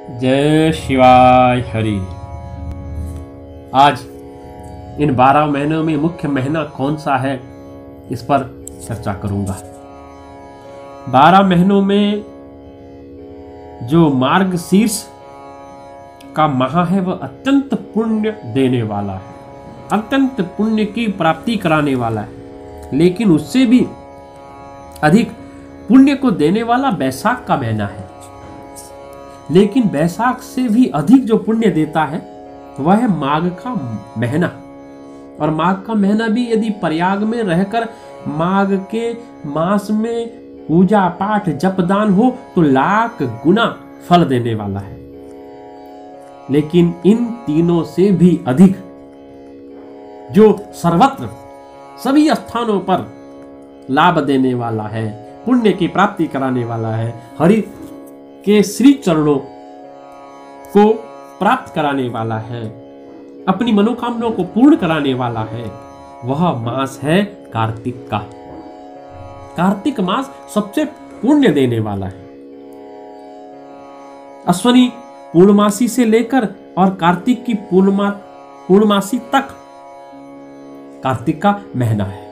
जय शिवाय हरि। आज इन 12 महीनों में मुख्य महीना कौन सा है, इस पर चर्चा करूंगा। 12 महीनों में जो मार्गशीर्ष का माह है वह अत्यंत पुण्य देने वाला है, अत्यंत पुण्य की प्राप्ति कराने वाला है। लेकिन उससे भी अधिक पुण्य को देने वाला बैसाख का महीना है। लेकिन बैसाख से भी अधिक जो पुण्य देता है वह है माघ का महीना। और माघ का महीना भी यदि प्रयाग में रहकर माघ के मास में पूजा पाठ जप दान हो तो लाख गुना फल देने वाला है। लेकिन इन तीनों से भी अधिक जो सर्वत्र सभी स्थानों पर लाभ देने वाला है, पुण्य की प्राप्ति कराने वाला है, हरि के श्री चरणों को प्राप्त कराने वाला है, अपनी मनोकामनाओं को पूर्ण कराने वाला है, वह मास है कार्तिक का। कार्तिक मास सबसे पुण्य देने वाला है। अश्वनी पूर्णमासी से लेकर और कार्तिक की पूर्णमासी तक कार्तिक का महीना है।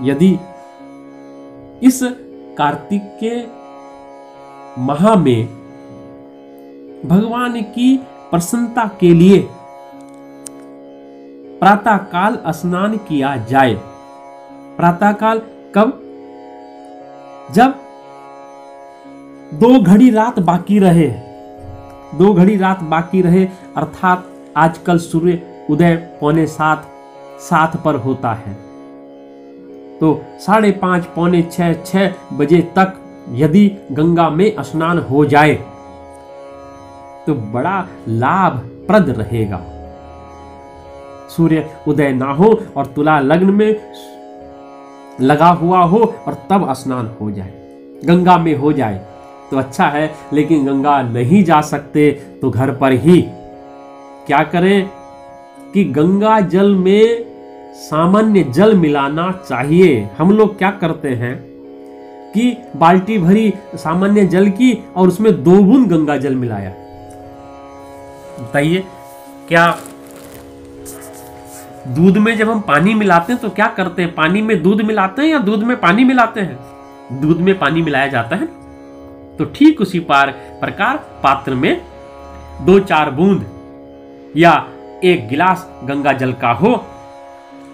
यदि इस कार्तिक के माह में भगवान की प्रसन्नता के लिए प्रातः काल स्नान किया जाए। प्रातः काल कब? जब 2 घड़ी रात बाकी रहे, 2 घड़ी रात बाकी रहे, अर्थात आजकल सूर्य उदय 5:45-7 पर होता है, तो 5:30 5:45-6 बजे तक यदि गंगा में स्नान हो जाए तो बड़ा लाभप्रद रहेगा। सूर्य उदय ना हो और तुला लग्न में लगा हुआ हो और तब स्नान हो जाए, गंगा में हो जाए तो अच्छा है। लेकिन गंगा नहीं जा सकते तो घर पर ही क्या करें कि गंगा जल में सामान्य जल मिलाना चाहिए। हम लोग क्या करते हैं कि बाल्टी भरी सामान्य जल की और उसमें 2 बूंद गंगा जल मिलाया। बताइए, क्या दूध में जब हम पानी मिलाते हैं तो क्या करते हैं? पानी में दूध मिलाते हैं या दूध में पानी मिलाते हैं? दूध में पानी मिलाया जाता है। तो ठीक उसी प्रकार पात्र में 2-4 बूंद या 1 गिलास गंगा जल का हो,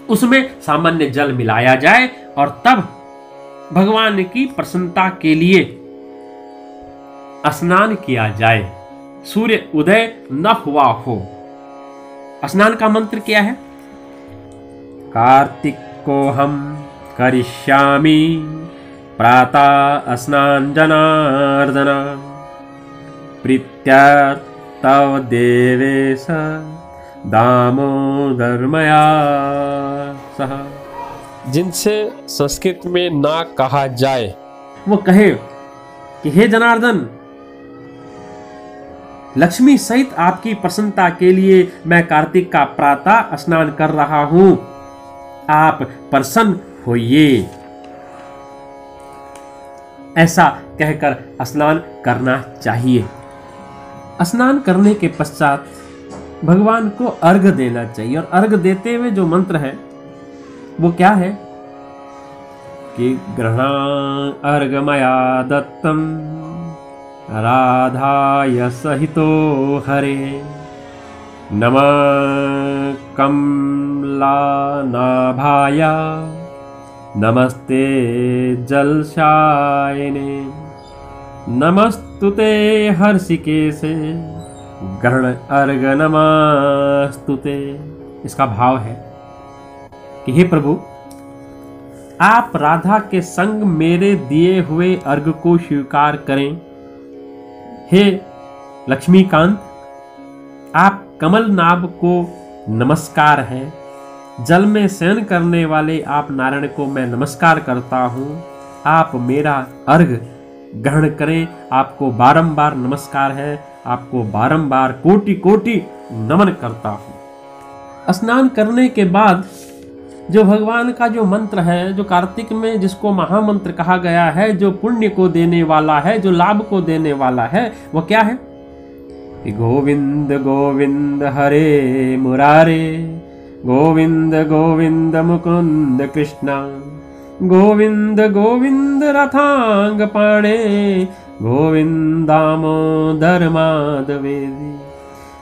उसमें सामान्य जल मिलाया जाए और तब भगवान की प्रसन्नता के लिए स्नान किया जाए। सूर्य उदय न हुआ हो। स्नान का मंत्र क्या है? कार्तिक को हम करिष्यामि प्रातः स्नान जनार्दन प्रीत्यर्थव देवेश दामोदरमया सह। जिनसे संस्कृत में ना कहा जाए वो कहे कि हे जनार्दन, लक्ष्मी सहित आपकी प्रसन्नता के लिए मैं कार्तिक का प्रातः स्नान कर रहा हूं, आप प्रसन्न होइए। ऐसा कहकर स्नान करना चाहिए। स्नान करने के पश्चात भगवान को अर्घ्य देना चाहिए। और अर्घ्य देते हुए जो मंत्र है वो क्या है कि ग्रहण अर्घमया दत्तम राधाय सहितो हरे नमः कमलानाभाय नमस्ते जलशायिने नमस्तुते हर्षिकेशे ग्रहण अर्घ नमस्तुते। इसका भाव है कि हे प्रभु, आप राधा के संग मेरे दिए हुए अर्घ को स्वीकार करें। हे लक्ष्मीकांत, आप कमल नाभ को नमस्कार है। जल में शयन करने वाले आप नारायण को मैं नमस्कार करता हूँ। आप मेरा अर्घ ग्रहण करें। आपको बारंबार नमस्कार है, आपको बारंबार कोटि कोटि नमन करता हूँ। स्नान करने के बाद जो भगवान का जो मंत्र है, जो कार्तिक में जिसको महामंत्र कहा गया है, जो पुण्य को देने वाला है, जो लाभ को देने वाला है, वो क्या है कि गोविंद गोविंद हरे मुरारे, गोविंद गोविंद मुकुंद कृष्णा, गोविंद गोविंद रथांग पाणे, गोविंद दामोदर माधवेदी,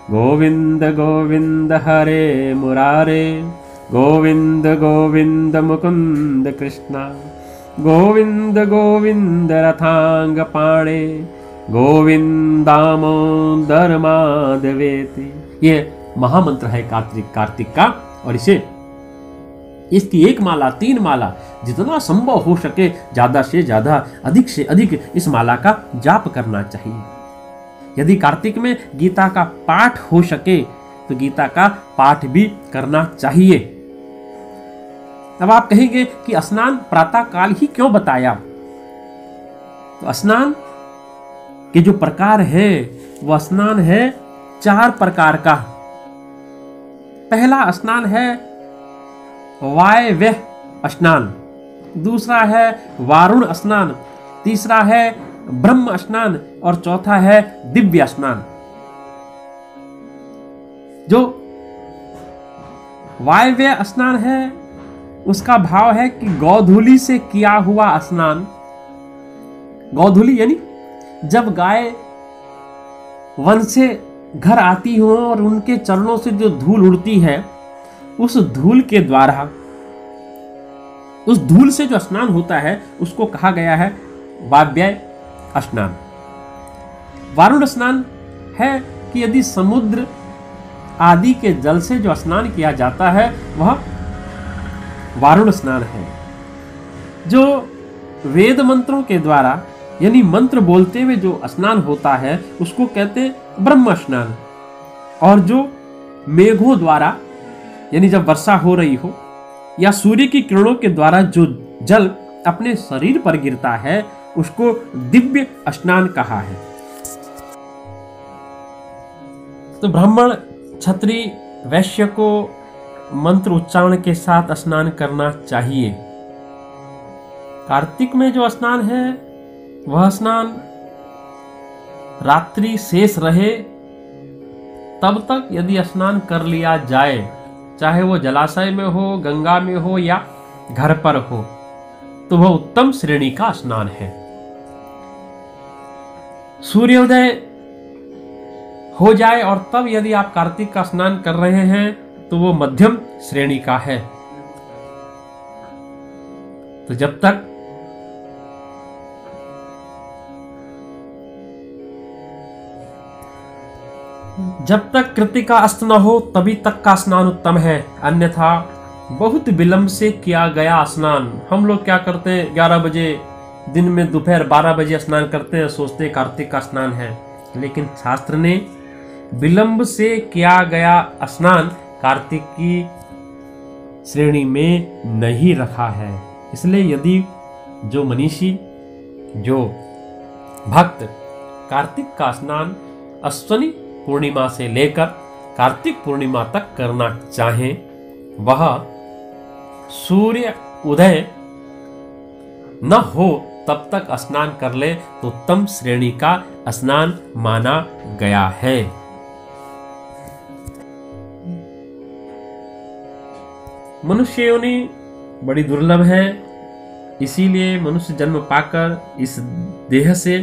गोविंद गोविंद हरे मुरारे, गोविंद गोविंद मुकुंद कृष्णा, गोविंद गोविंद रथांग पाणे, गोविंद दामोदर माधवेति। ये महामंत्र है कार्तिक का, और इसकी एक माला, 3 माला, जितना संभव हो सके ज्यादा से ज्यादा, अधिक से अधिक इस माला का जाप करना चाहिए। यदि कार्तिक में गीता का पाठ हो सके तो गीता का पाठ भी करना चाहिए। अब आप कहेंगे कि स्नान प्रातः काल ही क्यों बताया? तो स्नान के जो प्रकार है वह स्नान है 4 प्रकार का। पहला स्नान है वायव्य स्नान, दूसरा है वारुण स्नान, तीसरा है ब्रह्म स्नान, और चौथा है दिव्य स्नान। जो वायव्य स्नान है उसका भाव है कि गौधूली से किया हुआ स्नान। गौधूली यानी जब गाय वन से घर आती हो और उनके चरणों से जो धूल उड़ती है, उस धूल के द्वारा, उस धूल से जो स्नान होता है उसको कहा गया है वायव्य स्नान। वारुण स्नान है कि यदि समुद्र आदि के जल से जो स्नान किया जाता है वह वारुण स्नान है। जो वेद मंत्रों के द्वारा यानी मंत्र बोलते हुए जो स्नान होता है उसको कहते हैं ब्रह्म स्नान। और जो मेघों द्वारा यानी जब वर्षा हो रही हो या सूर्य की किरणों के द्वारा जो जल अपने शरीर पर गिरता है उसको दिव्य स्नान कहा है। तो ब्राह्मण, क्षत्रिय, वैश्य को मंत्र उच्चारण के साथ स्नान करना चाहिए। कार्तिक में जो स्नान है वह स्नान रात्रि शेष रहे तब तक यदि स्नान कर लिया जाए, चाहे वो जलाशय में हो, गंगा में हो या घर पर हो, तो वह उत्तम श्रेणी का स्नान है। सूर्योदय हो जाए और तब यदि आप कार्तिक का स्नान कर रहे हैं तो वो मध्यम श्रेणी का है। तो जब तक कृतिका अस्त न हो तभी तक का स्नान उत्तम है, अन्यथा बहुत विलंब से किया गया स्नान। हम लोग क्या करते हैं, 11 बजे दिन में, दोपहर 12 बजे स्नान करते हैं, सोचते हैं कार्तिक का स्नान है, लेकिन शास्त्र ने विलंब से किया गया स्नान कार्तिक की श्रेणी में नहीं रखा है। इसलिए यदि जो मनीषी, जो भक्त कार्तिक का स्नान अश्वनी पूर्णिमा से लेकर कार्तिक पूर्णिमा तक करना चाहें, वह सूर्य उदय न हो तब तक स्नान कर ले तो उत्तम श्रेणी का स्नान माना गया है। मनुष्य योनि बड़ी दुर्लभ है, इसीलिए मनुष्य जन्म पाकर इस देह से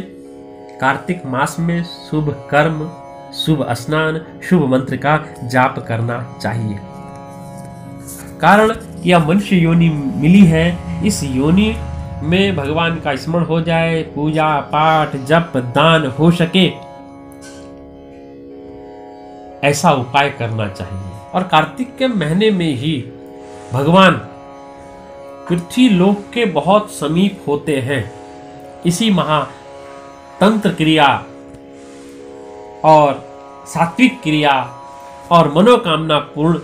कार्तिक मास में शुभ कर्म, शुभ स्नान, शुभ मंत्र का जाप करना चाहिए। कारण यह मनुष्य योनि मिली है, इस योनि में भगवान का स्मरण हो जाए, पूजा पाठ जप दान हो सके, ऐसा उपाय करना चाहिए। और कार्तिक के महीने में ही भगवान पृथ्वी लोक के बहुत समीप होते हैं। इसी महातंत्र क्रिया और सात्विक क्रिया और मनोकामना पूर्ण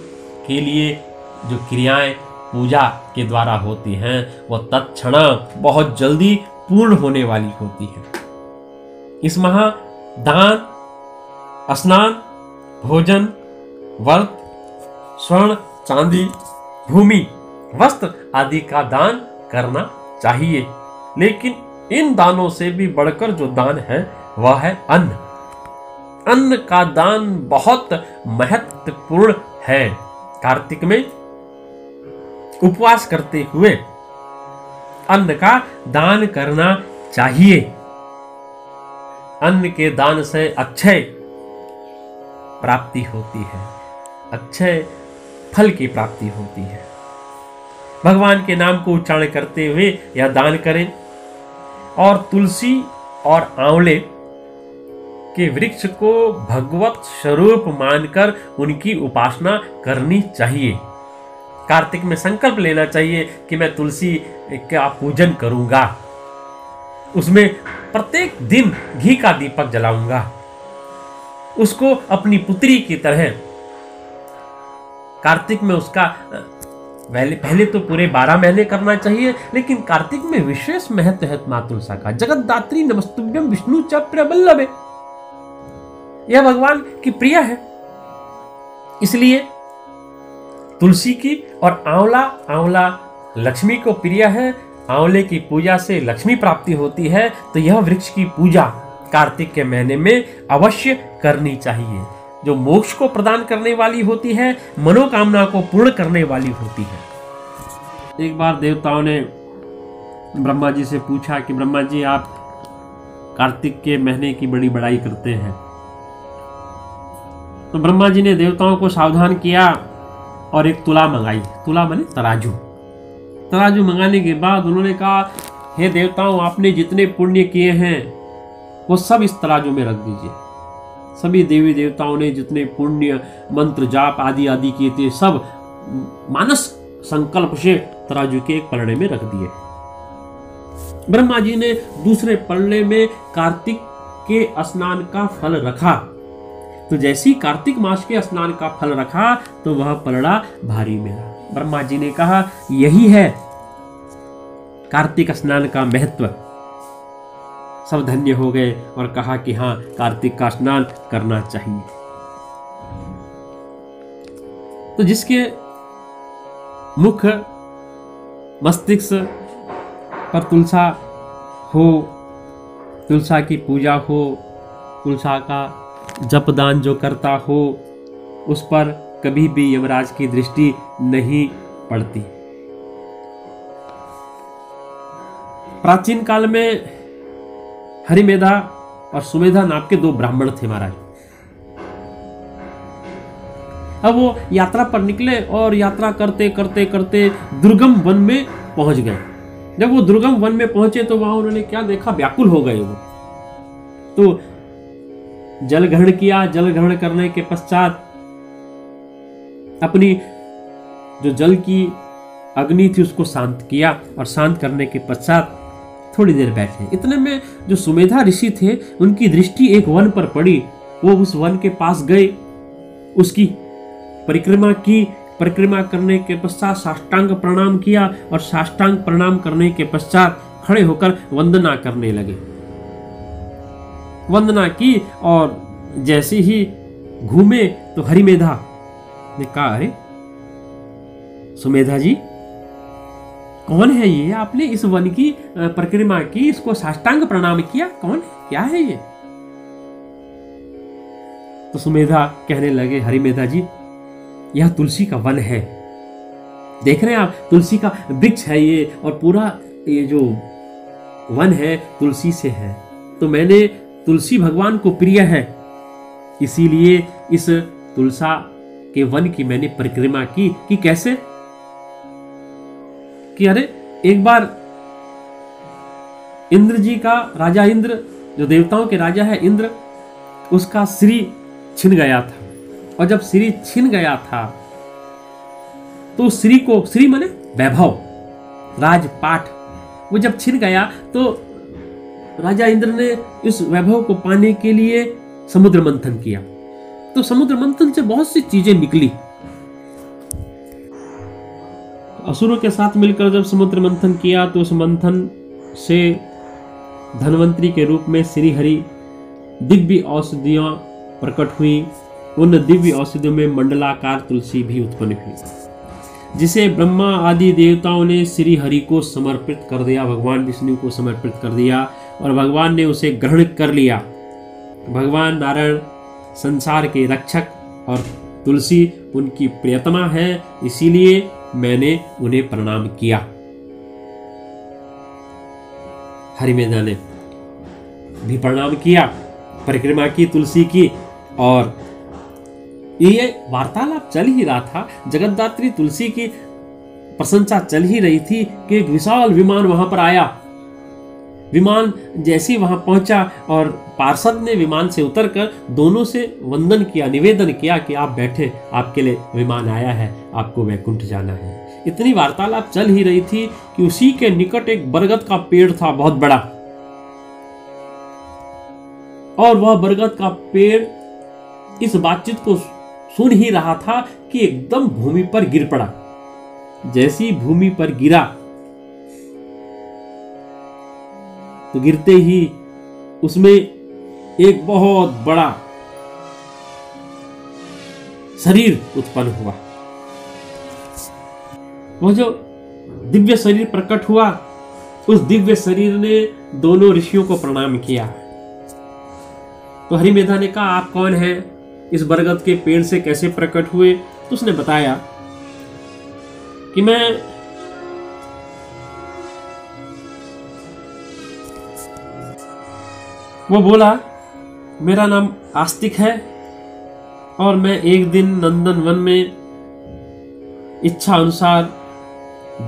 के लिए जो क्रियाएं पूजा के द्वारा होती हैं वह तत्क्षण बहुत जल्दी पूर्ण होने वाली होती हैं। इस महा दान, स्नान, भोजन, व्रत, स्वर्ण, चांदी, भूमि वस्त्र आदि का दान करना चाहिए। लेकिन इन दानों से भी बढ़कर जो दान है वह है अन्न। अन्न का दान बहुत महत्वपूर्ण है। कार्तिक में उपवास करते हुए अन्न का दान करना चाहिए। अन्न के दान से अक्षय प्राप्ति होती है, अक्षय फल की प्राप्ति होती है। भगवान के नाम को उच्चारण करते हुए यह दान करें और तुलसी और आंवले के वृक्ष को भगवत स्वरूप मानकर उनकी उपासना करनी चाहिए। कार्तिक में संकल्प लेना चाहिए कि मैं तुलसी का पूजन करूंगा, उसमें प्रत्येक दिन घी का दीपक जलाऊंगा, उसको अपनी पुत्री की तरह। कार्तिक में उसका पहले तो पूरे 12 महीने करना चाहिए, लेकिन कार्तिक में विशेष महत्व है मां तुलसा का। जगद्धात्री नमस्तुभ्यम विष्णु च प्रियवल्लभे, यह भगवान की प्रिय है, इसलिए तुलसी की। और आंवला लक्ष्मी को प्रिय है, आंवले की पूजा से लक्ष्मी प्राप्ति होती है। तो यह वृक्ष की पूजा कार्तिक के महीने में अवश्य करनी चाहिए, जो मोक्ष को प्रदान करने वाली होती है, मनोकामना को पूर्ण करने वाली होती है। एक बार देवताओं ने ब्रह्मा जी से पूछा कि ब्रह्मा जी, आप कार्तिक के महीने की बड़ी बड़ाई करते हैं। तो ब्रह्मा जी ने देवताओं को सावधान किया और एक तुला मंगाई। तुला माने तराजू। तराजू मंगाने के बाद उन्होंने कहा, हे देवताओं, आपने जितने पुण्य किए हैं वो सब इस तराजू में रख दीजिए। सभी देवी देवताओं ने जितने पुण्य मंत्र जाप आदि आदि किए थे सब मानस संकल्प से तराजू के एक पलड़े में रख दिए। ब्रह्मा जी ने दूसरे पलड़े में कार्तिक के स्नान का फल रखा। तो जैसे ही कार्तिक मास के स्नान का फल रखा तो वह पलड़ा भारी मिला। ब्रह्मा जी ने कहा, यही है कार्तिक स्नान का महत्व। सब धन्य हो गए और कहा कि हाँ, कार्तिक का स्नान करना चाहिए। तो जिसके मुख मस्तिष्क पर तुलसा हो, तुलसा की पूजा हो, तुलसा का जपदान जो करता हो, उस पर कभी भी यमराज की दृष्टि नहीं पड़ती। प्राचीन काल में हरिमेधा और सुमेधा नाम के 2 ब्राह्मण थे महाराज। अब वो यात्रा पर निकले और यात्रा करते करते करते दुर्गम वन में पहुंच गए। जब वो दुर्गम वन में पहुंचे तो वहां उन्होंने क्या देखा, व्याकुल हो गए वो। तो जल ग्रहण किया। जल ग्रहण करने के पश्चात अपनी जो जल की अग्नि थी उसको शांत किया और शांत करने के पश्चात थोड़ी देर बैठे। इतने में जो सुमेधा ऋषि थे उनकी दृष्टि एक वन पर पड़ी। वो उस वन के पास गए, उसकी परिक्रमा की। परिक्रमा करने के पश्चात साष्टांग प्रणाम किया और साष्टांग प्रणाम करने के पश्चात खड़े होकर वंदना करने लगे। वंदना की और जैसे ही घूमे तो हरिमेधा ने कहा, अरे सुमेधा जी, कौन है ये? आपने इस वन की परिक्रमा की, इसको साष्टांग प्रणाम किया, कौन है, क्या है ये? तो सुमेधा कहने लगे, हरिमेधा जी, यह तुलसी का वन है, देख रहे हैं आप, तुलसी का वृक्ष है ये, और पूरा ये जो वन है तुलसी से है। तो मैंने तुलसी भगवान को प्रिय है, इसीलिए इस तुलसा के वन की मैंने परिक्रमा की। कि कैसे? कि अरे एक बार इंद्र जी का, राजा इंद्र, जो देवताओं के राजा है इंद्र, उसका श्री छिन गया था। और जब श्री छिन गया था तो श्री को, श्री माने वैभव, राजपाट, वो जब छिन गया तो राजा इंद्र ने इस वैभव को पाने के लिए समुद्र मंथन किया। तो समुद्र मंथन से बहुत सी चीजें निकली। असुरों के साथ मिलकर जब समुद्र मंथन किया तो उस मंथन से धनवंतरी के रूप में श्री हरि दिव्य औषधियां प्रकट हुई। उन दिव्य औषधियों में मंडलाकार तुलसी भी उत्पन्न हुई। जिसे ब्रह्मा आदि देवताओं ने श्री हरि को समर्पित कर दिया, भगवान विष्णु को समर्पित कर दिया और भगवान ने उसे ग्रहण कर लिया। भगवान नारायण संसार के रक्षक और तुलसी उनकी प्रियतमा है, इसीलिए मैंने उन्हें प्रणाम किया। हरिमेधा ने भी प्रणाम किया, परिक्रमा की तुलसी की, और ये वार्तालाप चल ही रहा था। जगतदात्री तुलसी की प्रशंसा चल ही रही थी कि एक विशाल विमान वहां पर आया। विमान जैसे ही वहां पहुंचा और पार्षद ने विमान से उतरकर दोनों से वंदन किया, निवेदन किया कि आप बैठे, आपके लिए विमान आया है, आपको वैकुंठ जाना है। इतनी वार्तालाप चल ही रही थी कि उसी के निकट एक बरगद का पेड़ था, बहुत बड़ा, और वह बरगद का पेड़ इस बातचीत को सुन ही रहा था कि एकदम भूमि पर गिर पड़ा। जैसी भूमि पर गिरा तो गिरते ही उसमें एक बहुत बड़ा शरीर उत्पन्न हुआ। वह जो दिव्य शरीर प्रकट हुआ, उस दिव्य शरीर ने दोनों ऋषियों को प्रणाम किया। तो हरिमेधा ने कहा, आप कौन हैं? इस बरगद के पेड़ से कैसे प्रकट हुए? तो उसने बताया कि वो बोला, मेरा नाम आस्तिक है और मैं एक दिन नंदन वन में इच्छा अनुसार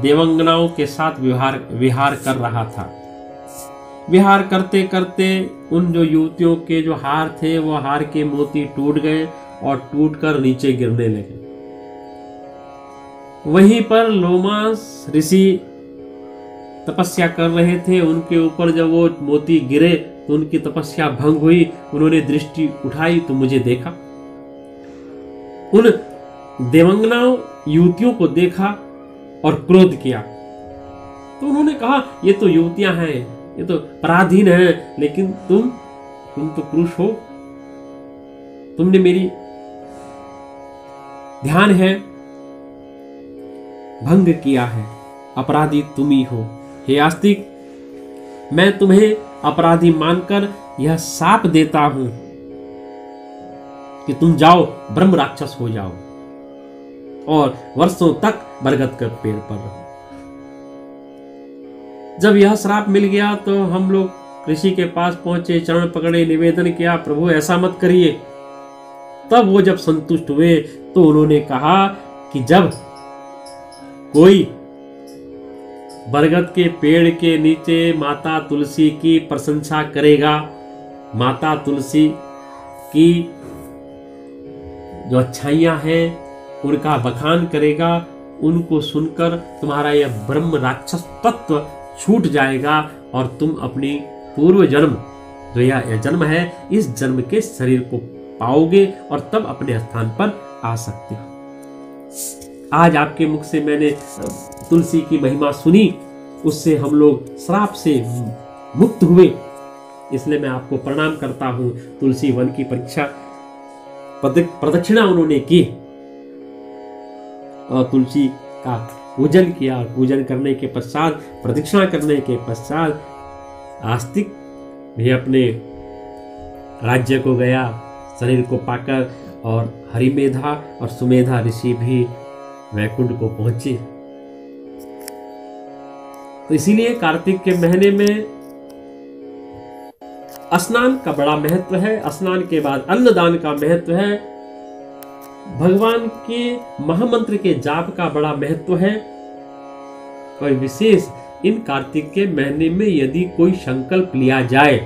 देवांगनाओं के साथ विहार कर रहा था। विहार करते करते उन जो युवतियों के जो हार थे, वो हार के मोती टूट गए और टूटकर नीचे गिरने लगे। वहीं पर लोमास ऋषि तपस्या कर रहे थे। उनके ऊपर जब वो मोती गिरे तो उनकी तपस्या भंग हुई। उन्होंने दृष्टि उठाई तो मुझे देखा। उन देवांगनाओं युवतियों को देखा और क्रोध किया। तो उन्होंने कहा, ये तो युवतियां हैं, ये तो पराधीन है, लेकिन तुम तो पुरुष हो, तुमने मेरी ध्यान है भंग किया है, अपराधी तुम ही हो। हे आस्तिक, मैं तुम्हें अपराधी मानकर यह शाप देता हूं कि तुम जाओ, ब्रह्म राक्षस हो जाओ और वर्षों तक बरगद के पेड़ पर रहो। जब यह श्राप मिल गया तो हम लोग ऋषि के पास पहुंचे, चरण पकड़े, निवेदन किया, प्रभु ऐसा मत करिए। तब वो जब संतुष्ट हुए तो उन्होंने कहा कि जब कोई बरगद के पेड़ के नीचे माता तुलसी की प्रशंसा करेगा, माता तुलसी की जो अच्छाइयां हैं उनका बखान करेगा, उनको सुनकर तुम्हारा यह ब्रह्म राक्षस तत्व छूट जाएगा और तुम अपनी पूर्व जन्म जो यह जन्म है, इस जन्म के शरीर को पाओगे और तब अपने स्थान पर आ सकते हो। आज आपके मुख से मैंने तुलसी की महिमा सुनी, उससे हम लोग श्राप से मुक्त हुए, इसलिए मैं आपको प्रणाम करता हूं। तुलसी वन की प्रदक्षिणा उन्होंने की और तुलसी का पूजन किया। पूजन करने के पश्चात, प्रदक्षिणा करने के पश्चात आस्तिक भी अपने राज्य को गया शरीर को पाकर, और हरिमेधा और सुमेधा ऋषि भी वैकुंठ को पहुंचे। तो इसीलिए कार्तिक के महीने में स्नान का बड़ा महत्व है। स्नान के बाद अन्नदान का महत्व है। भगवान के महामंत्र के जाप का बड़ा महत्व है। और विशेष इन कार्तिक के महीने में यदि कोई संकल्प लिया जाए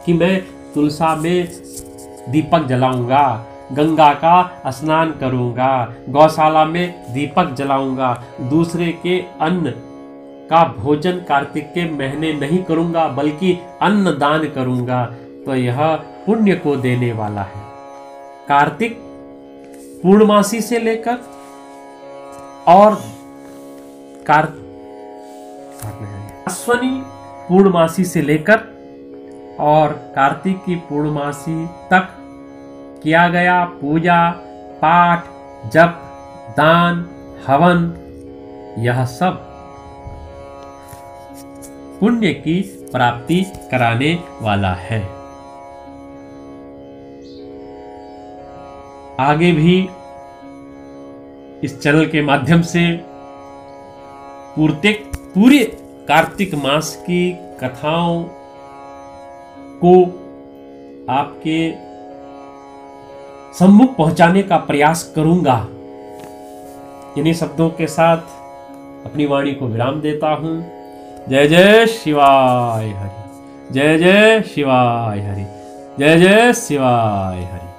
कि मैं तुलसा में दीपक जलाऊंगा, गंगा का स्नान करूंगा, गौशाला में दीपक जलाऊंगा, दूसरे के अन्न का भोजन कार्तिक के महीने नहीं करूंगा बल्कि अन्न दान करूंगा, तो यह पुण्य को देने वाला है। कार्तिक पूर्णमासी से लेकर और अश्वनी पूर्णमासी से लेकर और कार्तिक की पूर्णमासी तक किया गया पूजा पाठ, जप, दान, हवन, यह सब पुण्य की प्राप्ति कराने वाला है। आगे भी इस चैनल के माध्यम से पूरे कार्तिक मास की कथाओं को आपके सम्मुख पहुंचाने का प्रयास करूंगा। इन्हीं शब्दों के साथ अपनी वाणी को विराम देता हूं। जय जय शिवाय हरि, जय जय शिवाय हरि, जय जय शिवाय हरि।